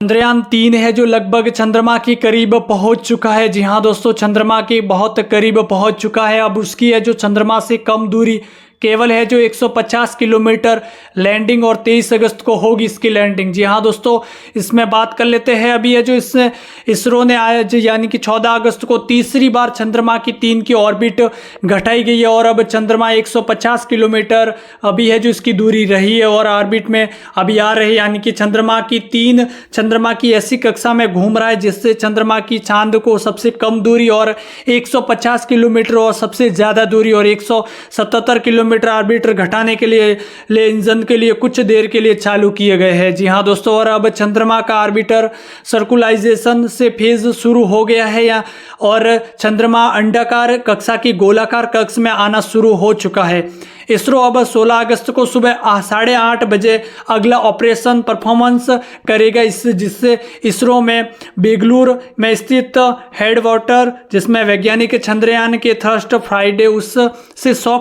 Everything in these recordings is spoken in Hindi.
चंद्रयान 3 है जो लगभग चंद्रमा के करीब पहुंच चुका है। जी हाँ दोस्तों, चंद्रमा के बहुत करीब पहुंच चुका है। अब उसकी है जो चंद्रमा से कम दूरी केवल है जो 150 किलोमीटर लैंडिंग, और 23 अगस्त को होगी इसकी लैंडिंग। जी हाँ दोस्तों, इसमें बात कर लेते हैं। अभी है जो इसरो ने आज यानी कि 14 अगस्त को तीसरी बार चंद्रमा की 3 की ऑर्बिट घटाई गई है, और अब चंद्रमा 150 किलोमीटर अभी है जो इसकी दूरी रही है और ऑर्बिट में अभी आ रही है। यानी कि चंद्रमा की ऐसी कक्षा में घूम रहा है जिससे चंद्रमा की चांद को सबसे कम दूरी और 150 किलोमीटर और सबसे ज़्यादा दूरी और 177 किलोमीटर ऑर्बिटर घटाने के लिए इंजन के लिए कुछ देर के लिए चालू किए गए हैं। जी हाँ दोस्तों, और अब चंद्रमा का ऑर्बिटर सर्कुलाइजेशन से फेज शुरू हो गया है और चंद्रमा अंडाकार कक्षा की गोलाकार कक्ष में आना शुरू हो चुका है। इसरो अब 16 अगस्त को सुबह 8:30 बजे अगला ऑपरेशन परफॉर्मेंस करेगा, जिससे इसरो में बेंगलुरु में स्थित हेडवाटर जिसमें वैज्ञानिक चंद्रयान के थ्रस्ट फ्राइडे उससे 100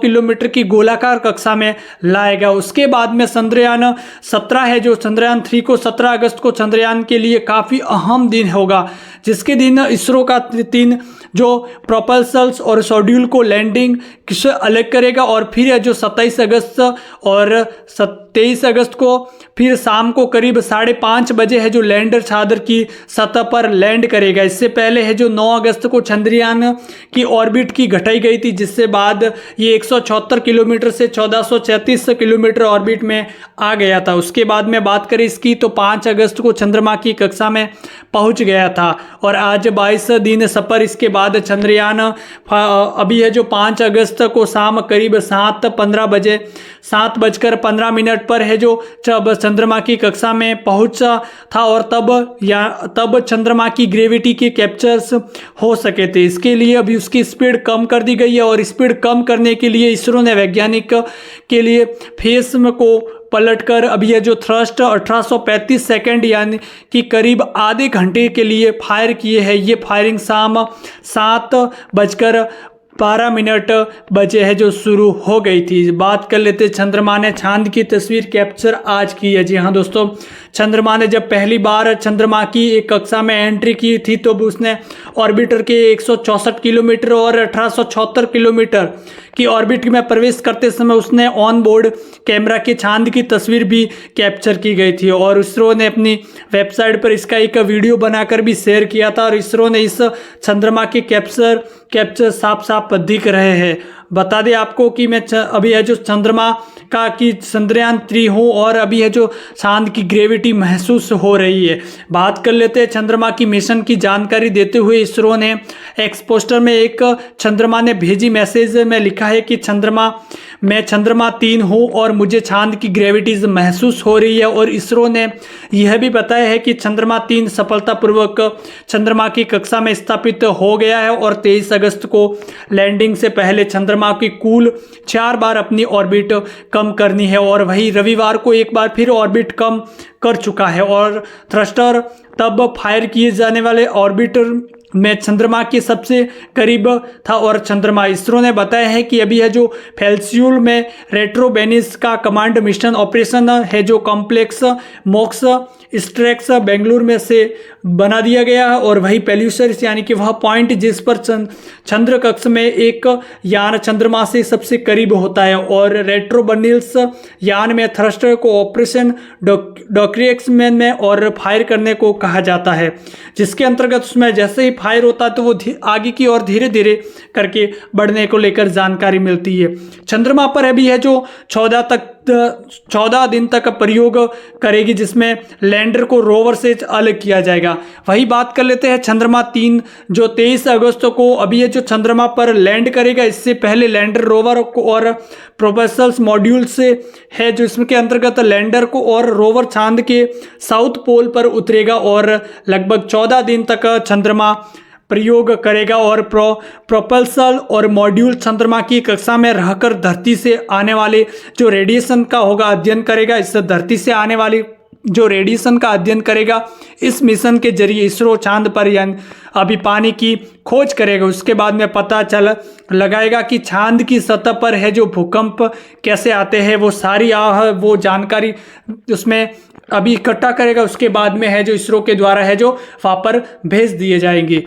किलोमीटर की गोलाकार कक्षा में लाएगा। उसके बाद में चंद्रयान 17 है जो चंद्रयान 3 को 17 अगस्त को चंद्रयान के लिए काफ़ी अहम दिन होगा, जिसके दिन इसरो का 3 जो प्रोपल्सल्स और शेड्यूल को लैंडिंग से अलग करेगा, और फिर जो 27 अगस्त और 23 अगस्त को फिर शाम को करीब 5:30 बजे है जो लैंडर चांद की सतह पर लैंड करेगा। इससे पहले है जो 9 अगस्त को चंद्रयान की ऑर्बिट की घटाई गई थी, जिससे बाद ये 174 किलोमीटर से 1433 किलोमीटर ऑर्बिट में आ गया था। उसके बाद में बात करें इसकी तो 5 अगस्त को चंद्रमा की कक्षा में पहुंच गया था, और आज 22 दिन सफर। इसके बाद चंद्रयान अभी है जो 5 अगस्त को शाम करीब 7:15 पर है जो चंद्रमा की कक्षा में पहुंचा था, और तब चंद्रमा की ग्रेविटी के कैप्चर्स हो सके थे। इसके लिए अभी उसकी स्पीड कम कर दी गई है, और स्पीड कम करने के लिए इसरो ने वैज्ञानिक के लिए फेस को पलटकर अभी ये जो थ्रस्ट 1835 सेकंड यानी कि करीब आधे घंटे के लिए फायर किए हैं। ये फायरिंग शाम 7:12 बजे है जो शुरू हो गई थी। बात कर लेते चंद्रमा ने चांद की तस्वीर कैप्चर आज की है। जी हाँ दोस्तों, चंद्रमा ने जब पहली बार चंद्रमा की एक कक्षा में एंट्री की थी तो उसने ऑर्बिटर के 164 किलोमीटर और 1876 किलोमीटर की ऑर्बिट में प्रवेश करते समय उसने ऑन बोर्ड कैमरा के चांद की तस्वीर भी कैप्चर की गई थी, और इसरो ने अपनी वेबसाइट पर इसका एक वीडियो बनाकर भी शेयर किया था। और इसरो ने इस चंद्रमा के कैप्चर साफ साफ दिख रहे हैं। बता दें आपको कि मैं अभी है जो चंद्रमा का कि चंद्रयान 3 हूँ, और अभी है जो चांद की ग्रेविटी महसूस हो रही है। बात कर लेते हैं चंद्रमा की मिशन की जानकारी देते हुए इसरो ने एक्स पोस्टर में एक चंद्रमा ने भेजी मैसेज में लिखा है कि मैं चंद्रमा 3 हूँ और मुझे चांद की ग्रेविटीज महसूस हो रही है। और इसरो ने यह भी बताया है कि चंद्रमा 3 सफलतापूर्वक चंद्रमा की कक्षा में स्थापित हो गया है, और 23 अगस्त को लैंडिंग से पहले चंद्रमा की कुल 4 बार अपनी ऑर्बिट कम करनी है, और वही रविवार को एक बार फिर ऑर्बिट कम कर चुका है। और थ्रस्टर तब फायर किए जाने वाले ऑर्बिटर में चंद्रमा के सबसे करीब था, और चंद्रमा इसरो ने बताया है कि अभी है जो फेल्सियूल में रेट्रोबेनिस का कमांड मिशन ऑपरेशन है जो कॉम्प्लेक्स मोक्स स्ट्रेक्स बेंगलुरु में से बना दिया गया है, और वही पेल्यूसर्स यानी कि वह पॉइंट जिस पर चंद्र कक्ष में एक यान चंद्रमा से सबसे करीब होता है। और रेट्रोबेनिल्स यान में थ्रस्टर को ऑपरेशन डॉक्रिएक्समैन में और फायर करने को कहा जाता है, जिसके अंतर्गत उसमें जैसे ही फायर होता है तो वो आगे की ओर धीरे धीरे करके बढ़ने को लेकर जानकारी मिलती है। चंद्रमा पर अभी है जो 14 दिन तक प्रयोग करेगी, जिसमें लैंडर को रोवर से अलग किया जाएगा। वही बात कर लेते हैं चंद्रमा 3 जो 23 अगस्त को अभी है जो चंद्रमा पर लैंड करेगा। इससे पहले लैंडर रोवर को और प्रोपल्सल्स मॉड्यूल से है जो इसमें के अंतर्गत लैंडर को और रोवर चांद के साउथ पोल पर उतरेगा, और लगभग 14 दिन तक चंद्रमा प्रयोग करेगा, और प्रोपल्सल और मॉड्यूल चंद्रमा की कक्षा में रहकर धरती से आने वाले जो रेडिएशन का होगा अध्ययन करेगा। इस धरती से आने वाली जो रेडिएशन का अध्ययन करेगा, इस मिशन के जरिए इसरो चांद पर यानी अभी पानी की खोज करेगा। उसके बाद में पता लगाएगा कि चांद की सतह पर है जो भूकंप कैसे आते हैं, वो सारी वो जानकारी उसमें अभी इकट्ठा करेगा, उसके बाद में है जो इसरो के द्वारा है जो वहाँ पर भेज दिए जाएंगे।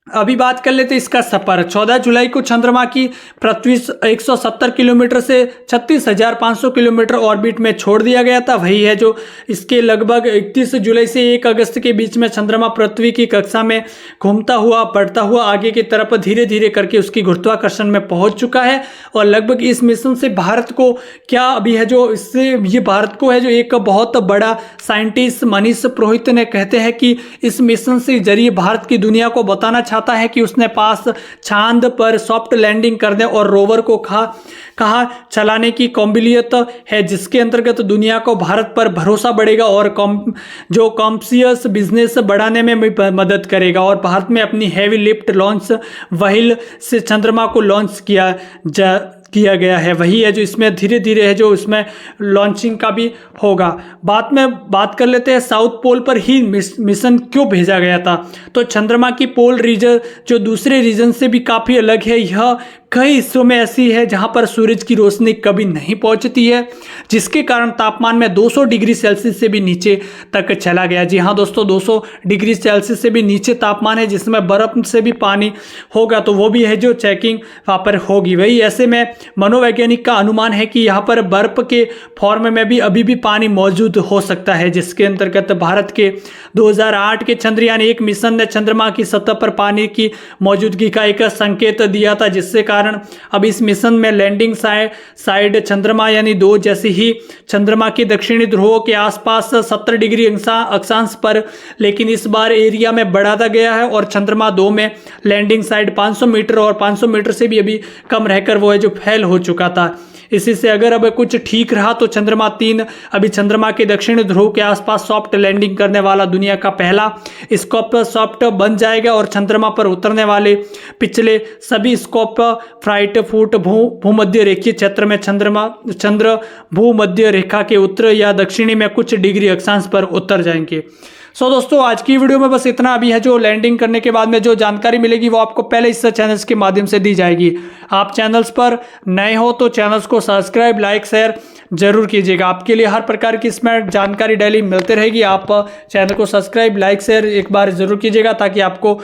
अभी बात कर लेते हैं इसका सफर। 14 जुलाई को चंद्रमा की पृथ्वी 170 किलोमीटर से 36,500 किलोमीटर ऑर्बिट में छोड़ दिया गया था। वही है जो इसके लगभग 31 जुलाई से 1 अगस्त के बीच में चंद्रमा पृथ्वी की कक्षा में घूमता हुआ बढ़ता हुआ आगे की तरफ धीरे धीरे करके उसकी गुरुत्वाकर्षण में पहुंच चुका है। और लगभग इस मिशन से भारत को क्या अभी है जो इससे ये भारत को है जो एक बहुत बड़ा साइंटिस्ट मनीष पुरोहित ने कहते हैं कि इस मिशन से जरिए भारत की दुनिया को बताना चाहता है कि उसने पास चांद पर सॉफ्ट लैंडिंग करने और रोवर को कहा चलाने की काबिलियत है, जिसके अंतर्गत दुनिया को भारत पर भरोसा बढ़ेगा और कॉमर्शियल बिजनेस बढ़ाने में भी मदद करेगा। और भारत में अपनी हैवी लिफ्ट लॉन्च व्हील से चंद्रमा को लॉन्च किया गया है। वही है जो इसमें धीरे धीरे है जो इसमें लॉन्चिंग का भी होगा। बाद में बात कर लेते हैं साउथ पोल पर ही मिशन क्यों भेजा गया था। तो चंद्रमा की पोल रीजन जो दूसरे रीजन से भी काफ़ी अलग है। यह कई हिस्सों में ऐसी है जहां पर सूरज की रोशनी कभी नहीं पहुंचती है, जिसके कारण तापमान में 200 डिग्री सेल्सियस से भी नीचे तक चला गया। जी हाँ दोस्तों, 200 डिग्री सेल्सियस से भी नीचे तापमान है, जिसमें बर्फ से भी पानी होगा, तो वो भी है जो चेकिंग वहाँ पर होगी। वही ऐसे में मनोवैज्ञानिक का अनुमान है कि यहाँ पर बर्फ के फॉर्म में भी अभी भी पानी मौजूद हो सकता है, जिसके अंतर्गत भारत के 2008 के चंद्रयान-1 मिशन ने चंद्रमा की सतह पर पानी की मौजूदगी का एक संकेत दिया था, जिससे कारण अब इस मिशन में लैंडिंग साइड चंद्रमा यानी 2 जैसी ही चंद्रमा की दक्षिणी ध्रुव के आसपास 70 डिग्री अक्षांश पर, लेकिन इस बार एरिया में बढ़ाया गया है और चंद्रमा 2 में लैंडिंग साइड 500 मीटर और 500 मीटर से भी अभी कम रहकर वो है जो फैल हो चुका था। इसी से अगर अब कुछ ठीक रहा तो चंद्रमा 3 अभी चंद्रमा के दक्षिणी ध्रुव के आसपास सॉफ्ट लैंडिंग करने वाला दुनिया का पहला स्कोप सॉफ्ट बन जाएगा और चंद्रमा पर उतरने वाले पिछले सभी स्कोप फ्लाइट फुट भूमध्य रेखीय क्षेत्र में चंद्र भूमध्य रेखा के उत्तर या दक्षिणी में कुछ डिग्री अक्षांश पर उतर जाएंगे। दोस्तों आज की वीडियो में बस इतना। अभी है जो लैंडिंग करने के बाद में जो जानकारी मिलेगी वो आपको पहले इस चैनल्स के माध्यम से दी जाएगी। आप चैनल्स पर नए हो तो चैनल्स को सब्सक्राइब लाइक शेयर जरूर कीजिएगा। आपके लिए हर प्रकार की इसमें जानकारी डेली मिलती रहेगी। आप चैनल को सब्सक्राइब लाइक शेयर एक बार जरूर कीजिएगा ताकि आपको